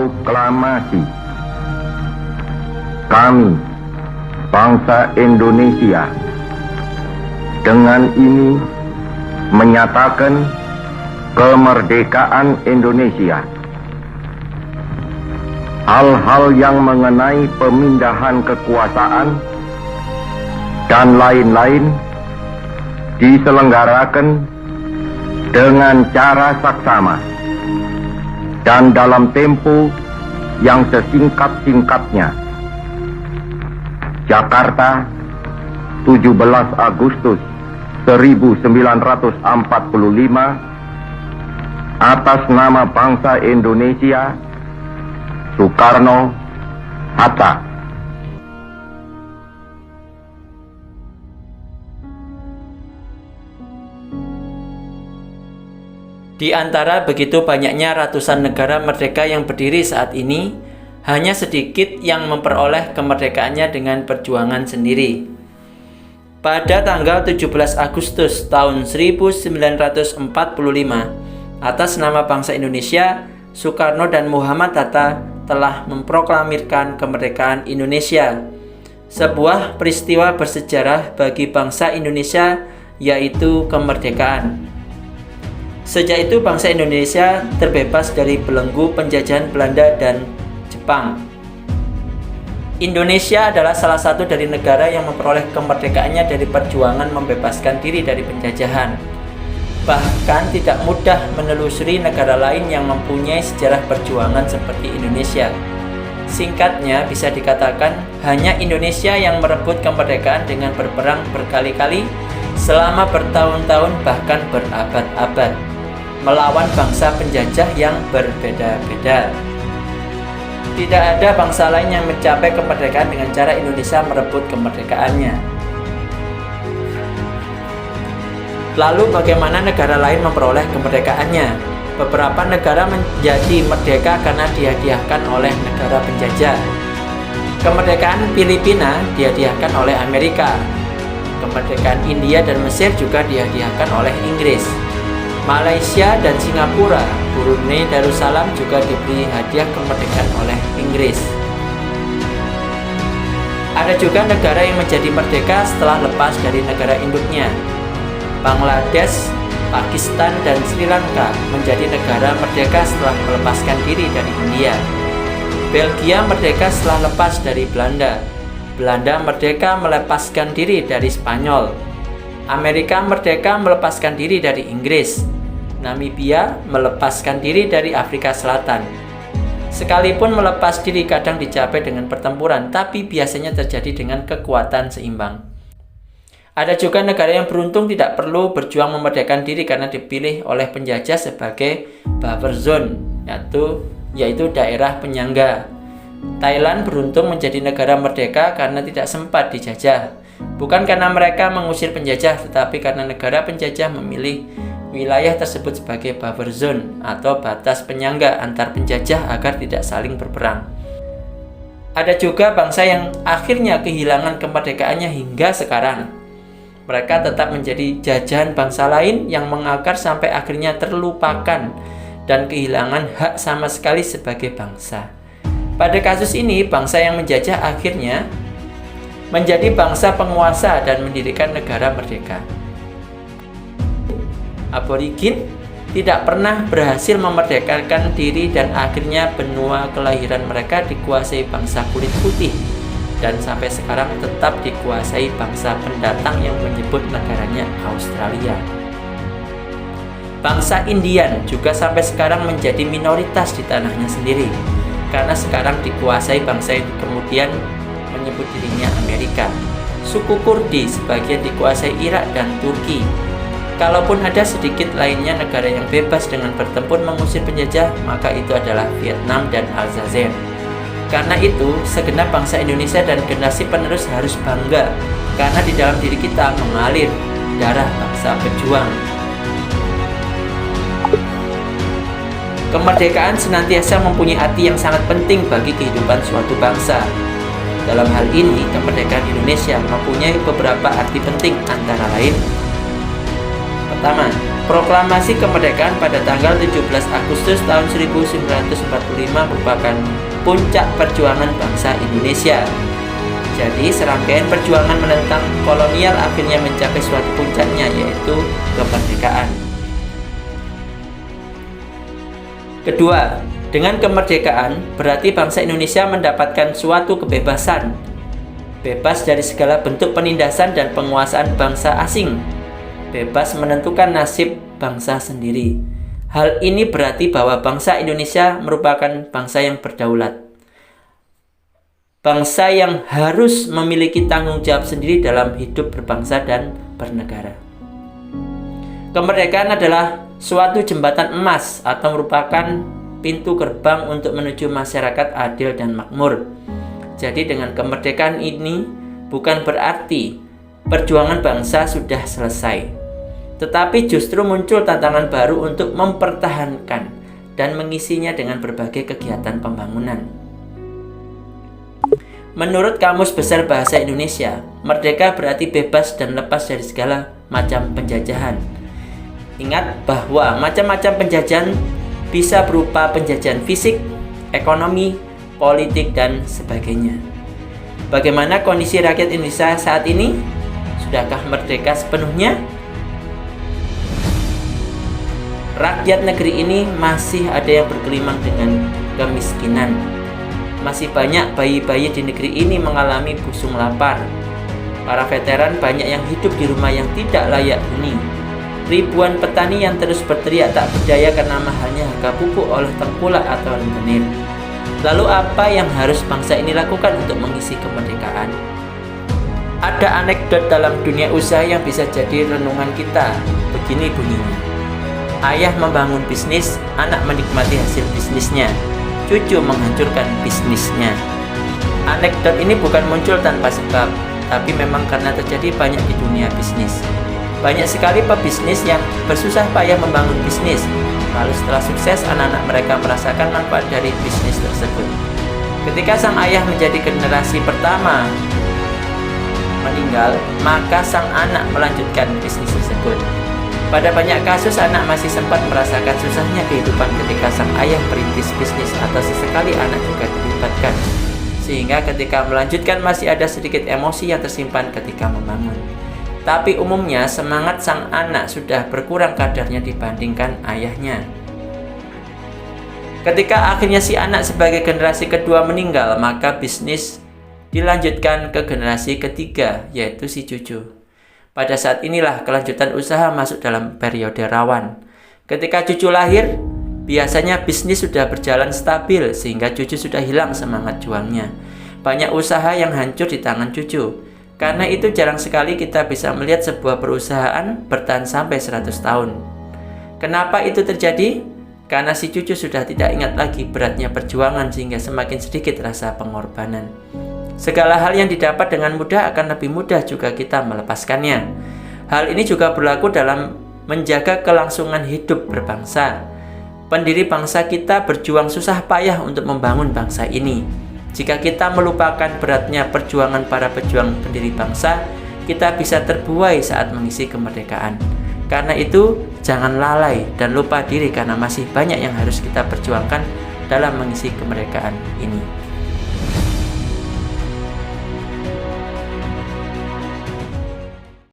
Proklamasi. Kami, bangsa Indonesia, dengan ini menyatakan kemerdekaan Indonesia. Hal-hal yang mengenai pemindahan kekuasaan dan lain-lain diselenggarakan dengan cara saksama dan dalam tempo yang sesingkat-singkatnya. Jakarta, 17 Agustus 1945, atas nama bangsa Indonesia, Soekarno-Hatta. Di antara begitu banyaknya ratusan negara merdeka yang berdiri saat ini, hanya sedikit yang memperoleh kemerdekaannya dengan perjuangan sendiri. Pada tanggal 17 Agustus tahun 1945, atas nama bangsa Indonesia, Soekarno dan Muhammad Hatta telah memproklamirkan kemerdekaan Indonesia. Sebuah peristiwa bersejarah bagi bangsa Indonesia, yaitu kemerdekaan. Sejak itu bangsa Indonesia terbebas dari belenggu penjajahan Belanda dan Jepang. Indonesia adalah salah satu dari negara yang memperoleh kemerdekaannya dari perjuangan membebaskan diri dari penjajahan. Bahkan tidak mudah menelusuri negara lain yang mempunyai sejarah perjuangan seperti Indonesia. Singkatnya, bisa dikatakan hanya Indonesia yang merebut kemerdekaan dengan berperang berkali-kali selama bertahun-tahun bahkan berabad-abad, melawan bangsa penjajah yang berbeda-beda. Tidak ada bangsa lain yang mencapai kemerdekaan dengan cara Indonesia merebut kemerdekaannya. Lalu bagaimana negara lain memperoleh kemerdekaannya? Beberapa negara menjadi merdeka karena dihadiahkan oleh negara penjajah. Kemerdekaan Filipina dihadiahkan oleh Amerika. Kemerdekaan India dan Mesir juga dihadiahkan oleh Inggris. Malaysia dan Singapura, Brunei Darussalam juga diberi hadiah kemerdekaan oleh Inggris. Ada juga negara yang menjadi merdeka setelah lepas dari negara induknya. Bangladesh, Pakistan, dan Sri Lanka menjadi negara merdeka setelah melepaskan diri dari India. Belgia merdeka setelah lepas dari Belanda. Belanda merdeka melepaskan diri dari Spanyol. Amerika merdeka melepaskan diri dari Inggris. Namibia melepaskan diri dari Afrika Selatan. Sekalipun melepas diri kadang dicapai dengan pertempuran, tapi biasanya terjadi dengan kekuatan seimbang. Ada juga negara yang beruntung tidak perlu berjuang memerdekakan diri karena dipilih oleh penjajah sebagai buffer zone, yaitu daerah penyangga. Thailand beruntung menjadi negara merdeka karena tidak sempat dijajah. Bukan karena mereka mengusir penjajah, tetapi karena negara penjajah memilih wilayah tersebut sebagai buffer zone atau batas penyangga antar penjajah agar tidak saling berperang. Ada juga bangsa yang akhirnya kehilangan kemerdekaannya hingga sekarang. Mereka tetap menjadi jajahan bangsa lain yang mengakar sampai akhirnya terlupakan dan kehilangan hak sama sekali sebagai bangsa. Pada kasus ini, bangsa yang menjajah akhirnya menjadi bangsa penguasa dan mendirikan negara merdeka. Aborigin tidak pernah berhasil memerdekakan diri dan akhirnya benua kelahiran mereka dikuasai bangsa kulit putih dan sampai sekarang tetap dikuasai bangsa pendatang yang menyebut negaranya Australia. Bangsa Indian juga sampai sekarang menjadi minoritas di tanahnya sendiri karena sekarang dikuasai bangsa yang kemudian menyebut dirinya Amerika. Suku Kurdi sebagian dikuasai Irak dan Turki. Kalaupun ada sedikit lainnya negara yang bebas dengan bertempur mengusir penjajah, maka itu adalah Vietnam dan Aljazair. Karena itu, segenap bangsa Indonesia dan generasi penerus harus bangga karena di dalam diri kita mengalir darah bangsa pejuang. Kemerdekaan senantiasa mempunyai arti yang sangat penting bagi kehidupan suatu bangsa. Dalam hal ini, kemerdekaan Indonesia mempunyai beberapa arti penting antara lain. Pertama, Proklamasi kemerdekaan pada tanggal 17 Agustus tahun 1945 merupakan puncak perjuangan bangsa Indonesia. Jadi serangkaian perjuangan menentang kolonial akhirnya mencapai suatu puncaknya, yaitu kemerdekaan. Kedua, dengan kemerdekaan berarti bangsa Indonesia mendapatkan suatu kebebasan, bebas dari segala bentuk penindasan dan penguasaan bangsa asing, bebas menentukan nasib bangsa sendiri. Hal ini berarti bahwa bangsa Indonesia merupakan bangsa yang berdaulat, bangsa yang harus memiliki tanggung jawab sendiri dalam hidup berbangsa dan bernegara. Kemerdekaan adalah suatu jembatan emas atau merupakan pintu gerbang untuk menuju masyarakat adil dan makmur. Jadi dengan kemerdekaan ini bukan berarti perjuangan bangsa sudah selesai, tetapi justru muncul tantangan baru untuk mempertahankan dan mengisinya dengan berbagai kegiatan pembangunan. Menurut Kamus Besar Bahasa Indonesia, merdeka berarti bebas dan lepas dari segala macam penjajahan. Ingat bahwa macam-macam penjajahan bisa berupa penjajahan fisik, ekonomi, politik, dan sebagainya. Bagaimana kondisi rakyat Indonesia saat ini? Sudahkah merdeka sepenuhnya? Rakyat negeri ini masih ada yang bergelimang dengan kemiskinan. Masih banyak bayi-bayi di negeri ini mengalami busung lapar. Para veteran banyak yang hidup di rumah yang tidak layak huni. Ribuan petani yang terus berteriak tak berdaya karena mahalnya harga pupuk oleh tengkulak atau rentenir. Lalu apa yang harus bangsa ini lakukan untuk mengisi kemerdekaan? Ada anekdot dalam dunia usaha yang bisa jadi renungan kita. Begini bunyinya. Ayah membangun bisnis, anak menikmati hasil bisnisnya. Cucu menghancurkan bisnisnya. Anekdot ini bukan muncul tanpa sebab, tapi memang karena terjadi banyak di dunia bisnis. Banyak sekali pebisnis yang bersusah payah membangun bisnis, lalu setelah sukses anak-anak mereka merasakan manfaat dari bisnis tersebut. Ketika sang ayah menjadi generasi pertama meninggal, maka sang anak melanjutkan bisnis tersebut. Pada banyak kasus anak masih sempat merasakan susahnya kehidupan ketika sang ayah merintis bisnis atau sesekali anak juga dilibatkan. Sehingga ketika melanjutkan masih ada sedikit emosi yang tersimpan ketika membangun. Tapi umumnya semangat sang anak sudah berkurang kadarnya dibandingkan ayahnya. Ketika akhirnya si anak sebagai generasi kedua meninggal, maka bisnis dilanjutkan ke generasi ketiga, yaitu si cucu. Pada saat inilah kelanjutan usaha masuk dalam periode rawan. Ketika cucu lahir, biasanya bisnis sudah berjalan stabil sehingga cucu sudah hilang semangat juangnya. Banyak usaha yang hancur di tangan cucu. Karena itu jarang sekali kita bisa melihat sebuah perusahaan bertahan sampai 100 tahun. Kenapa itu terjadi? Karena si cucu sudah tidak ingat lagi beratnya perjuangan sehingga semakin sedikit rasa pengorbanan. Segala hal yang didapat dengan mudah akan lebih mudah juga kita melepaskannya. Hal ini juga berlaku dalam menjaga kelangsungan hidup berbangsa. Pendiri bangsa kita berjuang susah payah untuk membangun bangsa ini. Jika kita melupakan beratnya perjuangan para pejuang pendiri bangsa, kita bisa terbuai saat mengisi kemerdekaan. Karena itu, jangan lalai dan lupa diri karena masih banyak yang harus kita perjuangkan dalam mengisi kemerdekaan ini.